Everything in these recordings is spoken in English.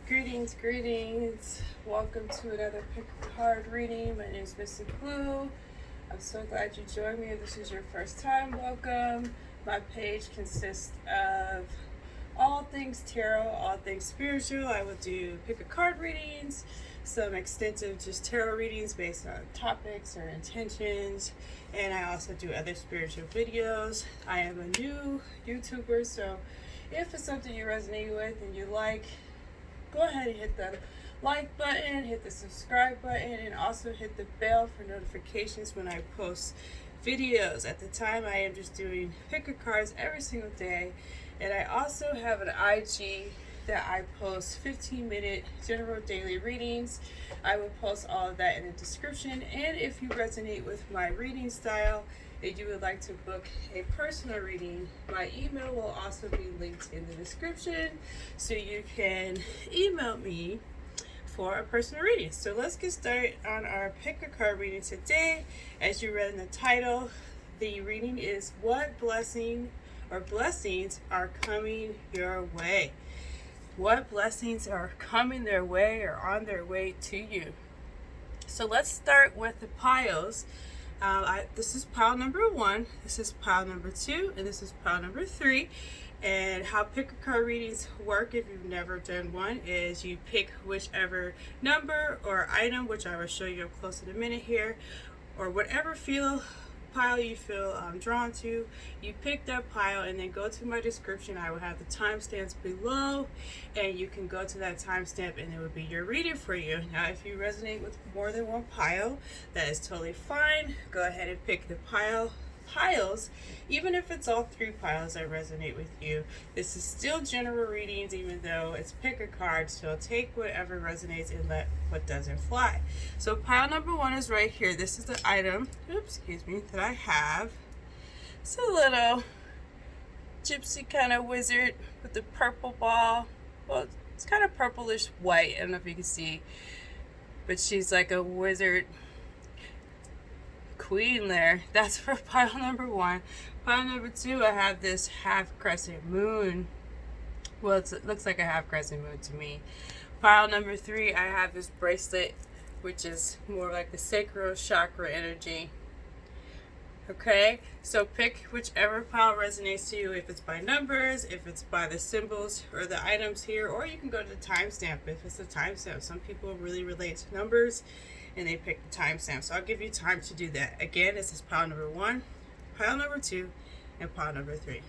Greetings, greetings. Welcome to another pick a card reading. My name is Missy Blue. I'm so glad you joined me. If this is your first time, welcome. My page consists of all things tarot, all things spiritual. I will do pick a card readings, some extensive just tarot readings based on topics or intentions, and I also do other spiritual videos. I am a new YouTuber, so if it's something you resonate with and you like, go ahead and hit the like button, hit the subscribe button, and also hit the bell for notifications when I post videos. At the time, I am just doing picker cards every single day, and I also have an IG that I post 15-minute general daily readings. I will post all of that in the description, and if you resonate with my reading style and you would like to book a personal reading, my email will also be linked in the description, so you can email me for a personal reading. So let's get started on our pick a card reading today. As you read in the title, the reading is what blessings are coming your way. What blessings are coming their way or on their way to you? So let's start with the piles. This is pile number 1, this is pile number 2, and this is pile number 3. And how pick a card readings work, if you've never done one, is you pick whichever number or item, which I will show you up close in a minute here, or whatever pile you feel drawn to. You pick that pile and then go to my description. I will have the timestamps below, and you can go to that timestamp and it will be your reading for you. Now, if you resonate with more than one pile, that is totally fine. Go ahead and pick the piles, even if it's all 3 piles that resonate with you. This is still general readings, even though it's pick a card, so take whatever resonates and let what doesn't fly. So pile number 1 is right here. This is the item, that I have. It's a little gypsy kind of wizard with the purple ball. Well, it's kind of purplish white, I don't know if you can see, but she's like a wizard queen there. That's for pile number 1. Pile number 2, I have this half crescent moon. Well, it looks like a half crescent moon to me. Pile number 3, I have this bracelet, which is more like the sacral chakra energy. Okay, so pick whichever pile resonates to you, if it's by numbers, if it's by the symbols or the items here, or you can go to the timestamp if it's a timestamp. Some people really relate to numbers and they pick the timestamp, so I'll give you time to do that. Again, this is pile number 1, pile number 2, and pile number 3.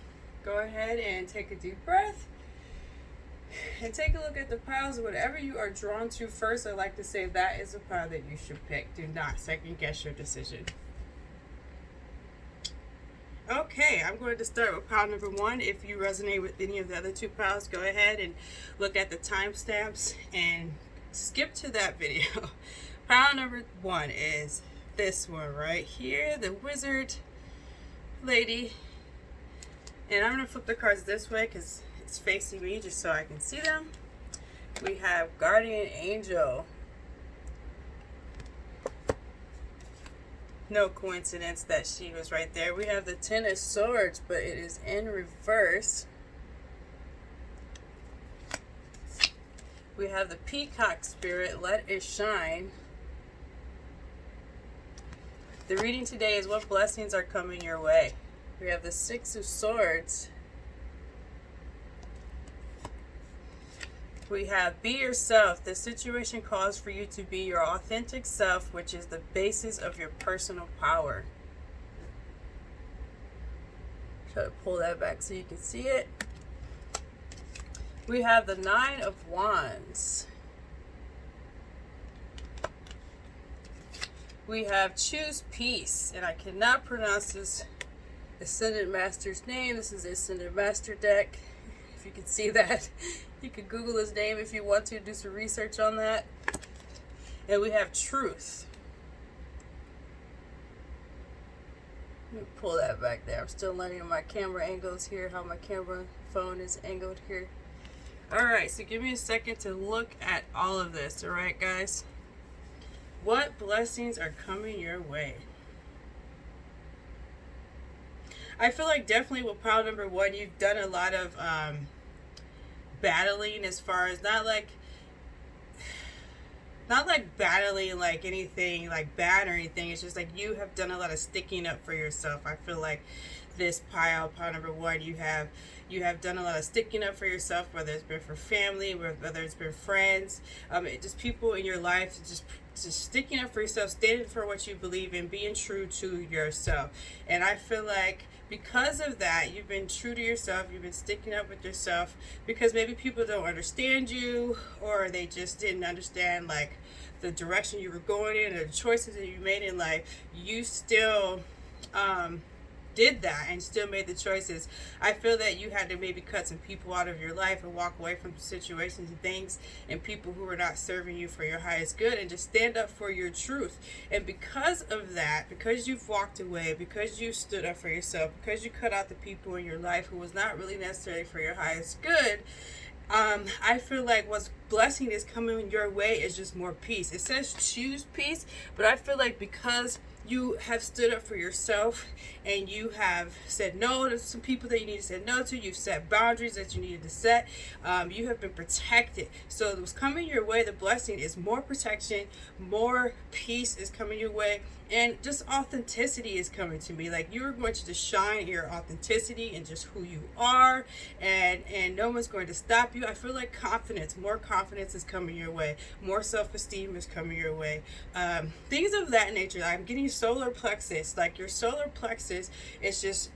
Go ahead and take a deep breath and take a look at the piles. Whatever you are drawn to first, I like to say that is a pile that you should pick. Do not second guess your decision. Okay, I'm going to start with pile number 1. If you resonate with any of the other 2 piles, go ahead and look at the timestamps and skip to that video. Pile number 1 is this one right here, the wizard lady. And I'm going to flip the cards this way because it's facing me just so I can see them. We have guardian angel. No coincidence that she was right there. We have the 10 of swords, but it is in reverse. We have the peacock spirit, let it shine. The reading today is what blessings are coming your way. We have the 6 of swords. We have be yourself. The situation calls for you to be your authentic self, which is the basis of your personal power. Try to pull that back so you can see it. We have the 9 of wands. We have choose peace, and I cannot pronounce this Ascended Master's name. This is the Ascended Master deck. If you can see that, you can Google his name if you want to do some research on that. And we have truth. Let me pull that back there. I'm still learning my camera angles here, how my camera phone is angled here. Alright, so give me a second to look at all of this. Alright, guys? What blessings are coming your way? I feel like definitely with pile number 1, you've done a lot of battling, as far as not like not like battling like anything like bad or anything. It's just like you have done a lot of sticking up for yourself. I feel like this pile number one, you have done a lot of sticking up for yourself, whether it's been for family, whether it's been friends, just people in your life, just sticking up for yourself, standing for what you believe in, being true to yourself. And I feel like because of that, you've been true to yourself, you've been sticking up with yourself, because maybe people don't understand you, or they just didn't understand like the direction you were going in, or the choices that you made in life. You still did that and still made the choices. I feel that you had to maybe cut some people out of your life and walk away from situations and things and people who were not serving you for your highest good, and just stand up for your truth. And because of that, because you've walked away, because you stood up for yourself, because you cut out the people in your life who was not really necessarily for your highest good, I feel like what's blessing is coming your way is just more peace. It says choose peace, but I feel like because you have stood up for yourself and you have said no to some people that you need to say no to, you've set boundaries that you needed to set, you have been protected. So what's coming your way, the blessing is more protection, more peace is coming your way, and just authenticity is coming to me. Like you're going to just shine your authenticity and just who you are, and no one's going to stop you. I feel like more confidence is coming your way, more self-esteem is coming your way, things of that nature. I'm getting solar plexus. Like your solar plexus is just,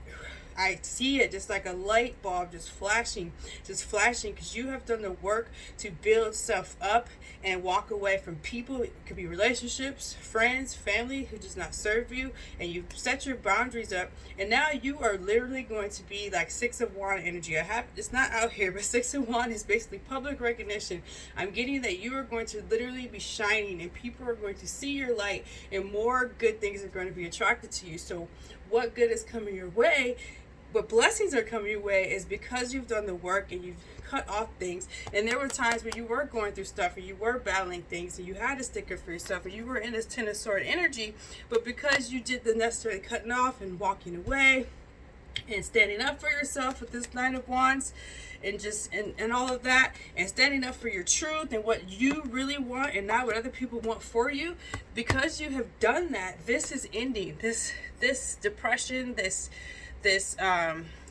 I see it just like a light bulb just flashing, because you have done the work to build stuff up and walk away from people. It could be relationships, friends, family who does not serve you, and you've set your boundaries up, and now you are literally going to be like Six of Wands energy. It's not out here, but Six of Wands is basically public recognition. I'm getting that you are going to literally be shining, and people are going to see your light, and more good things are going to be attracted to you. So what good is coming your way? But blessings are coming your way is because you've done the work and you've cut off things. And there were times where you were going through stuff and you were battling things and you had to stick up for yourself and you were in this Ten of Swords energy. But because you did the necessary cutting off and walking away and standing up for yourself with this Nine of Wands and just and all of that, and standing up for your truth and what you really want and not what other people want for you, because you have done that, this is ending. This depression, this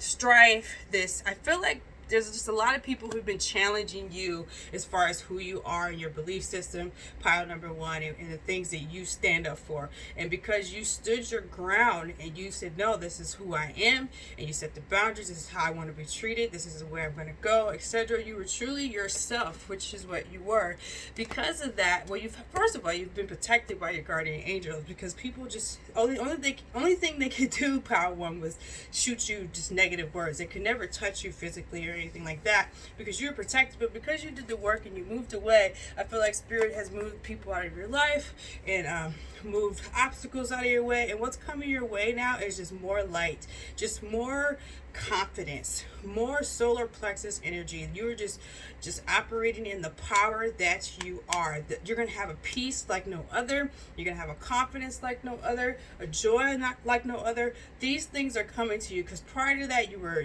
strife, I feel like there's just a lot of people who've been challenging you as far as who you are and your belief system, pile number one, and the things that you stand up for. And because you stood your ground and you said, no, this is who I am, and you set the boundaries, this is how I want to be treated, this is where I'm going to go, etc. You were truly yourself, which is what you were. Because of that, well, first of all, you've been protected by your guardian angels, because people just, only thing they could do, pile one, was shoot you just negative words. They could never touch you physically or anything like that, because you're protected. But because you did the work and you moved away, I feel like Spirit has moved people out of your life and moved obstacles out of your way. And what's coming your way now is just more light, just more confidence, more solar plexus energy. You're just operating in the power that you are. You're going to have a peace like no other. You're going to have a confidence like no other, a joy not like no other. These things are coming to you, because prior to that you were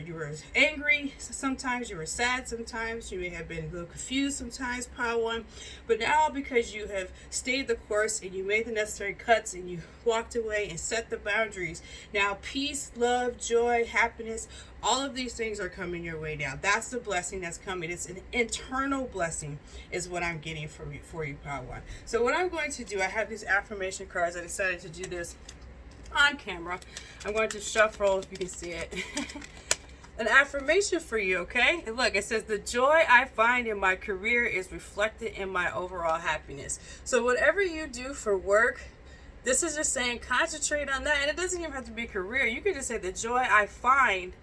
angry sometimes, you were sad sometimes, you may have been a little confused sometimes, pile one. But now, because you have stayed the course and you made the necessary cuts and you walked away and set the boundaries, now peace, love, joy, happiness, all of these things are coming your way now. That's the blessing that's coming. It's an internal blessing is what I'm getting for you, Power One. So what I'm going to do, I have these affirmation cards. I decided to do this on camera. I'm going to shuffle, if you can see it. An affirmation for you, okay? And look, it says, the joy I find in my career is reflected in my overall happiness. So whatever you do for work, this is just saying concentrate on that. And it doesn't even have to be career. You can just say the joy I find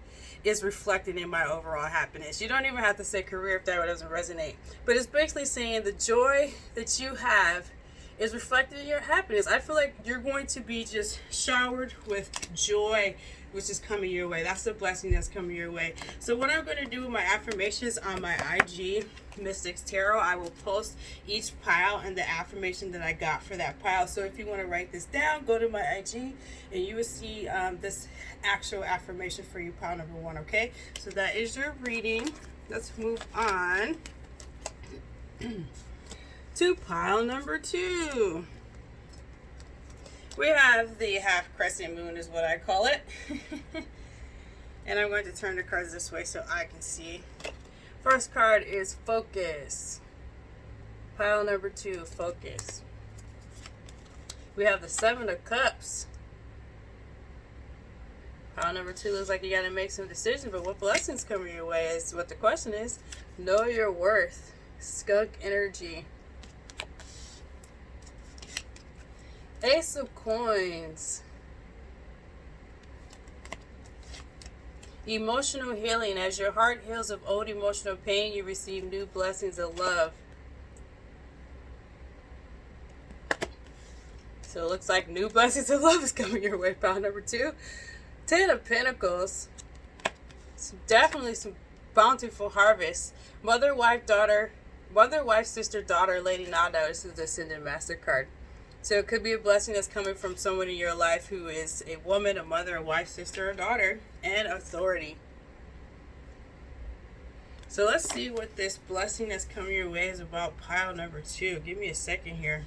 is reflected in my overall happiness. You don't even have to say career if that doesn't resonate. But it's basically saying the joy that you have is reflected in your happiness. I feel like you're going to be just showered with joy, which is coming your way. That's the blessing that's coming your way. So what I'm going to do with my affirmations on my IG, Mystics Tarot, I will post each pile and the affirmation that I got for that pile. So if you want to write this down, go to my IG and you will see this actual affirmation for you, pile number one, okay? So that is your reading. Let's move on. to pile number 2. We have the half crescent moon is what I call it. And I'm going to turn the cards this way so I can see. First card is focus. Pile number 2, focus. We have the 7 of cups. Pile number 2 looks like you got to make some decisions, but what blessings coming your way is what the question is. Know your worth. Skunk energy. Ace of coins. Emotional healing. As your heart heals of old emotional pain, you receive new blessings of love. So it looks like new blessings of love is coming your way. Pile number 2. 10 of Pentacles. Definitely some bountiful harvest. Mother, wife, daughter. Mother, wife, sister, daughter, Lady Nada. This is the Ascended Master card. So it could be a blessing that's coming from someone in your life who is a woman, a mother, a wife, sister, a daughter, and authority. So let's see what this blessing that's coming your way is about. Pile number 2. Give me a second here.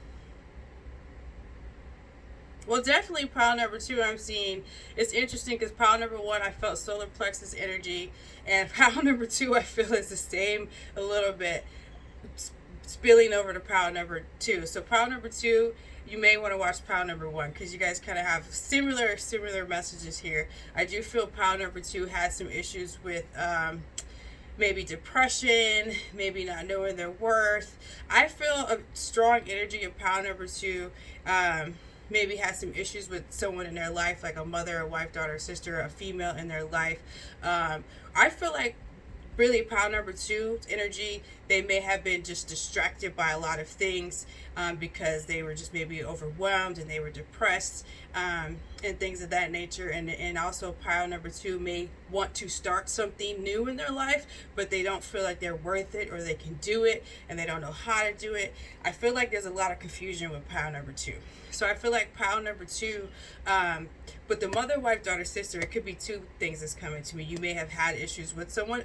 Well, definitely pile number 2 I'm seeing. It's interesting because pile number 1 I felt solar plexus energy, and pile number 2 I feel is the same a little bit, spilling over to pile number 2. So pile number 2, you may want to watch pile number 1 because you guys kind of have similar messages here. I do feel pile number 2 had some issues with maybe depression, maybe not knowing their worth. I feel a strong energy of pile number 2. Maybe has some issues with someone in their life, like a mother, a wife, daughter, sister, a female in their life. I feel like really pile number 2 energy, they may have been just distracted by a lot of things because they were just maybe overwhelmed and they were depressed and things of that nature. And also pile number 2 may want to start something new in their life, but they don't feel like they're worth it or they can do it and they don't know how to do it. I feel like there's a lot of confusion with pile number 2. So I feel like pile number 2, with the mother, wife, daughter, sister, it could be 2 things that's coming to me. You may have had issues with someone,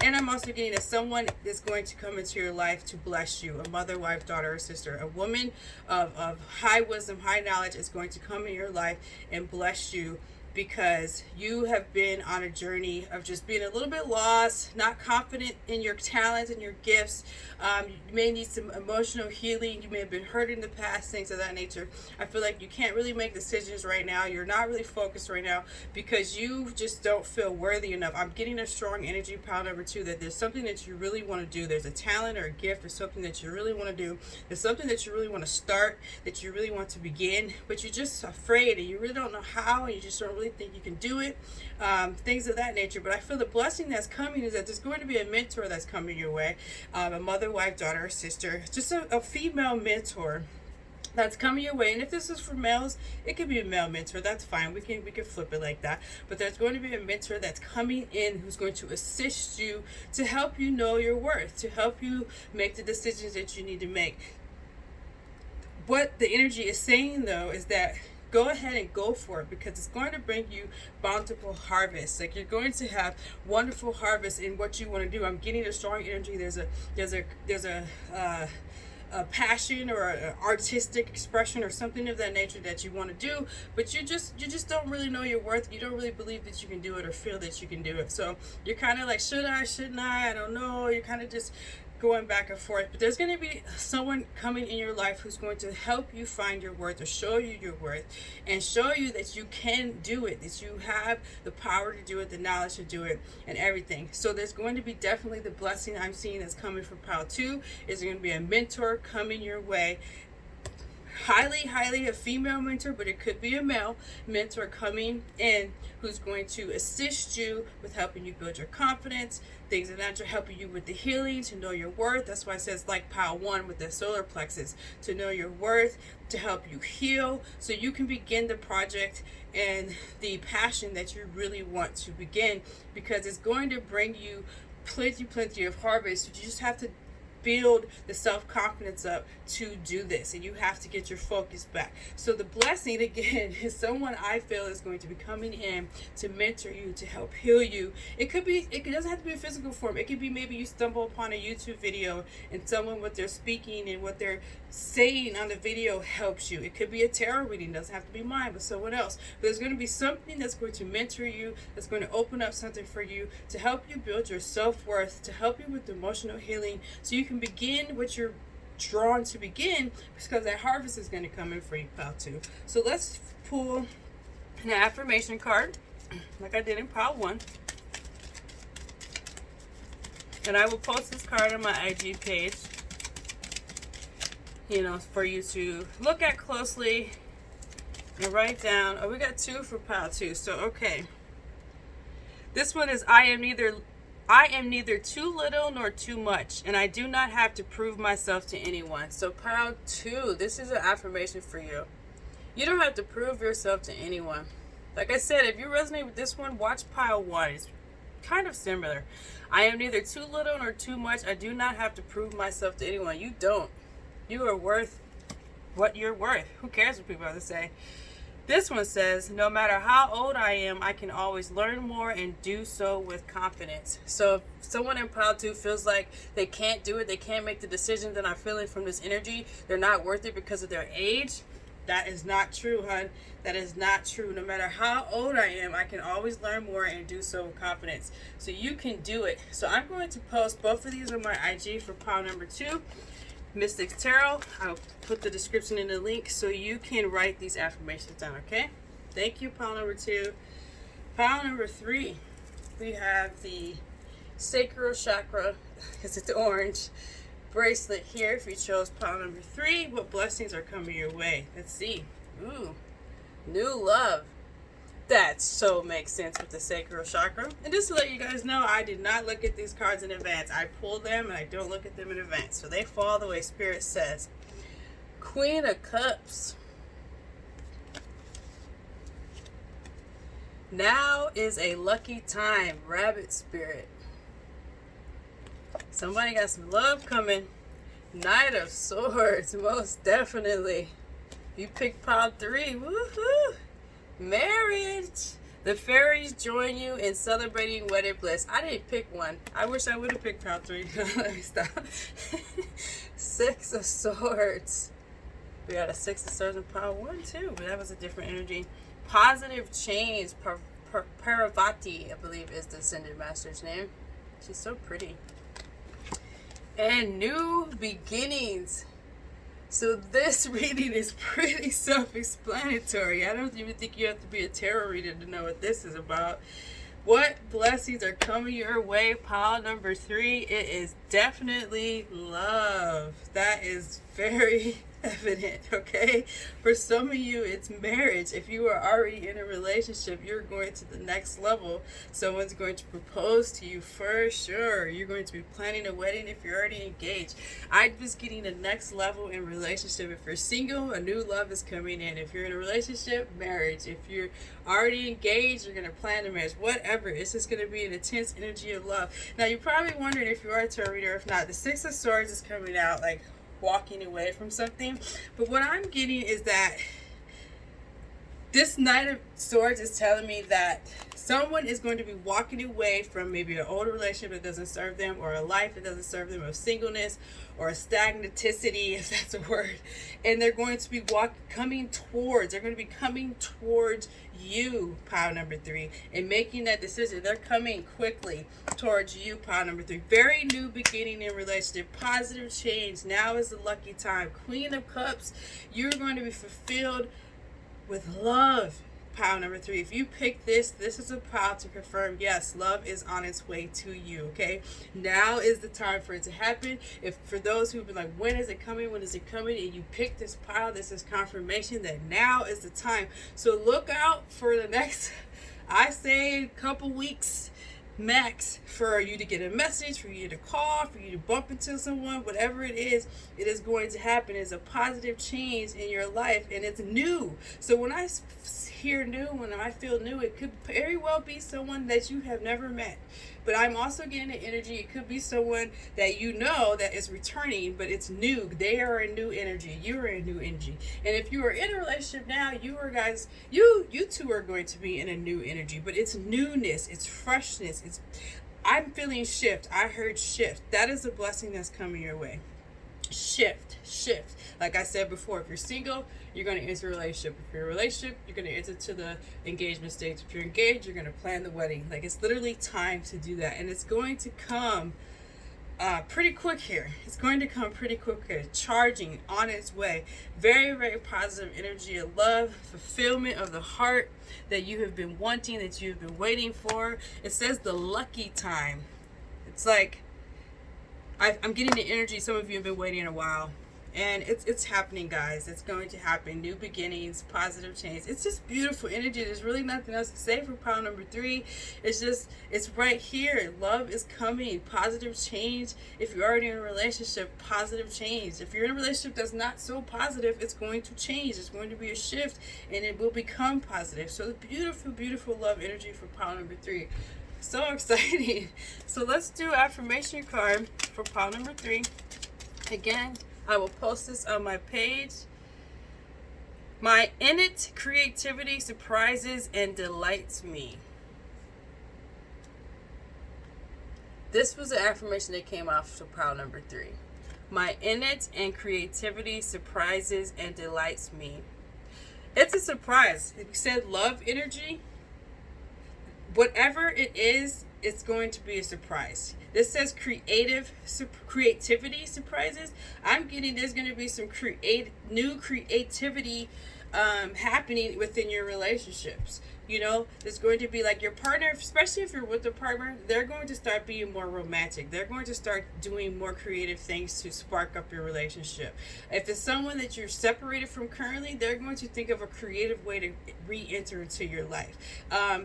and I'm also getting that someone is going to come into your life to bless you. A mother, wife, daughter, or sister. A woman of high wisdom, high knowledge is going to come in your life and bless you because you have been on a journey of just being a little bit lost, not confident in your talents and your gifts. You may need some emotional healing. You may have been hurt in the past, things of that nature. I feel like you can't really make decisions right now. You're not really focused right now because you just don't feel worthy enough. I'm getting a strong energy, pile number 2, that there's something that you really want to do. There's a talent or a gift or something that you really want to do. There's something that you really want to start, that you really want to begin, but you're just afraid and you really don't know how, and you just don't really think you can do it, things of that nature. But I feel the blessing that's coming is that there's going to be a mentor that's coming your way, a mother, wife, daughter, or sister, just a female mentor that's coming your way. And if this is for males, it could be a male mentor. That's fine. We can flip it like that. But there's going to be a mentor that's coming in who's going to assist you, to help you know your worth, to help you make the decisions that you need to make. What the energy is saying though is that go ahead and go for it because it's going to bring you bountiful harvest. Like you're going to have wonderful harvest in what you want to do. I'm getting a strong energy. There's a passion or an artistic expression or something of that nature that you want to do, but you just don't really know your worth. You don't really believe that you can do it or feel that you can do it. So you're kind of like, should I, shouldn't I don't know. You're kind of just going back and forth. But there's going to be someone coming in your life who's going to help you find your worth, or show you your worth, and show you that you can do it, that you have the power to do it, the knowledge to do it, and everything. So there's going to be definitely the blessing I'm seeing that's coming from pile 2 is going to be a mentor coming your way. Highly a female mentor, but it could be a male mentor coming in who's going to assist you with helping you build your confidence, things of that nature, helping you with the healing, to know your worth. That's why it says like pile 1 with the solar plexus, to know your worth, to help you heal so you can begin the project and the passion that you really want to begin, because it's going to bring you plenty of harvest. You just have to build the self-confidence up to do this, and you have to get your focus back. So the blessing again is someone I feel is going to be coming in to mentor you, to help heal you. It doesn't have to be a physical form. It could be maybe you stumble upon a YouTube video and someone, what they're speaking and what they're saying on the video helps you. It could be a tarot reading. It doesn't have to be mine, but someone else. But there's going to be something that's going to mentor you, that's going to open up something for you, to help you build your self-worth, to help you with emotional healing, so you can begin what you're drawn to begin, because that harvest is going to come in for you, pile 2. So let's pull an affirmation card like I did in pile 1. And I will post this card on my IG page, for you to look at closely and write down. Oh, we got 2 for pile 2. So, okay. This one is, I am neither too little nor too much, and I do not have to prove myself to anyone. So pile 2, this is an affirmation for you. You don't have to prove yourself to anyone. Like I said, if you resonate with this one, watch pile 1. It's kind of similar. I am neither too little nor too much. I do not have to prove myself to anyone. You don't. You are worth what you're worth. Who cares what people have to say? This one says, no matter how old I am, I can always learn more and do so with confidence. So if someone in pile 2 feels like they can't do it, they can't make the decision that I'm feeling from this energy, they're not worth it because of their age, that is not true, hun. That is not true. No matter how old I am, I can always learn more and do so with confidence. So you can do it. So I'm going to post both of these on my IG for pile number 2. Mystics Tarot. I'll put the description in the link so you can write these affirmations down, okay? Thank you, pile number 2. Pile number 3, we have the sacral chakra, because it's orange, bracelet here. If you chose pile number 3, what blessings are coming your way? Let's see. Ooh, new love. That so makes sense with the sacral chakra. And just to let you guys know, I did not look at these cards in advance. I pulled them and I don't look at them in advance. So they fall the way Spirit says. Queen of Cups. Now is a lucky time, Rabbit Spirit. Somebody got some love coming. Knight of Swords, most definitely. You picked pile 3, woohoo! Marriage. The fairies join you in celebrating wedded bliss. I didn't pick one. I wish I would have picked pile 3. Let me stop. 6 of Swords. We got a 6 of Swords in pile 1 too, but that was a different energy. Positive change. Parvati, I believe, is the Ascended Master's name. She's so pretty. And new beginnings. So this reading is pretty self-explanatory. I don't even think you have to be a tarot reader to know what this is about. What blessings are coming your way? Pile number 3. It is definitely love. That is very evident, okay? For some of you, it's marriage. If you are already in a relationship, you're going to the next level. Someone's going to propose to you for sure. You're going to be planning a wedding if you're already engaged. I'm just getting the next level in relationship. If you're single, a new love is coming in. If you're in a relationship, marriage. If you're already engaged, you're going to plan a marriage. Whatever. It's just going to be an intense energy of love. Now, you're probably wondering if you are a tarot reader or if not. The 6 of Swords is coming out like walking away from something, but what I'm getting is that this Knight of Swords is telling me that someone is going to be walking away from maybe an older relationship that doesn't serve them, or a life that doesn't serve them, of singleness or a stagnaticity, if that's a word, and they're going to be coming towards you, pile number 3, and making that decision. They're coming quickly towards you, pile number 3. Very new beginning in relationship, positive change. Now is the lucky time. Queen of Cups, you're going to be fulfilled with love, pile number 3. If you pick this is a pile to confirm, yes, love is on its way to you, okay? Now is the time for it to happen. If for those who've been like, when is it coming, and you pick this pile, this is confirmation that now is the time. So look out for the next, I say, couple weeks, max for you to get a message, for you to call, for you to bump into someone, whatever it is going to happen. It's a positive change in your life, and it's new. So when I hear new, when I feel new, it could very well be someone that you have never met. But I'm also getting the energy, it could be someone that you know that is returning, but it's new. They are a new energy. You are a new energy. And if you are in a relationship now, you two are going to be in a new energy. But it's newness, it's freshness. I'm feeling shift. I heard shift. That is a blessing that's coming your way. Shift. Like I said before, if you're single, you're going to enter a relationship. If you're in a relationship, you're going to enter to the engagement stage. If you're engaged, you're going to plan the wedding. Like, it's literally time to do that, and it's going to come pretty quick here. It's going to come pretty quick here, charging on its way. Very, very positive energy of love, fulfillment of the heart that you have been wanting, that you've been waiting for. It says the lucky time. It's like I'm getting the energy. Some of you have been waiting a while. And it's happening, guys. It's going to happen. New beginnings, positive change. It's just beautiful energy. There's really nothing else to say for pile number 3. It's right here. Love is coming. Positive change. If you're already in a relationship, positive change. If you're in a relationship that's not so positive, it's going to change. It's going to be a shift, and it will become positive. So the beautiful, beautiful love energy for pile number 3. So exciting. So let's do affirmation card for pile number 3. Again, I will post this on my page. My innate creativity surprises and delights me. This was the affirmation that came off to pile number 3. My innate and creativity surprises and delights me. It's a surprise. If you said love energy, whatever it is, it's going to be a surprise. This says creativity surprises. I'm getting there's going to be some new creativity happening within your relationships. You know, there's going to be like your partner, especially if you're with a partner, they're going to start being more romantic. They're going to start doing more creative things to spark up your relationship. If it's someone that you're separated from currently, they're going to think of a creative way to re-enter into your life.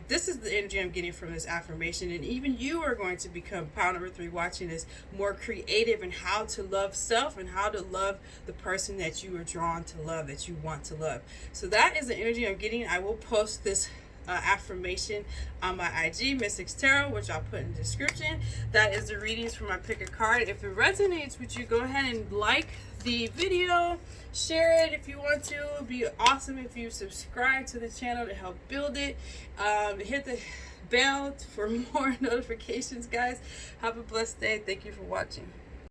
This is the energy I'm getting from this affirmation. And even you are going to become, pile number 3, watching this, more creative in how to love self and how to love the person that you are drawn to love, that you want to love. So that is the energy I'm getting. I will post this affirmation on my IG, Mystics Tarot, which I'll put in the description. That is the readings for my pick a card. If it resonates with you, go ahead and like the video, share it if you want to. It would be awesome if you subscribe to the channel to help build it. Hit the bell for more notifications, guys. Have a blessed day. Thank you for watching.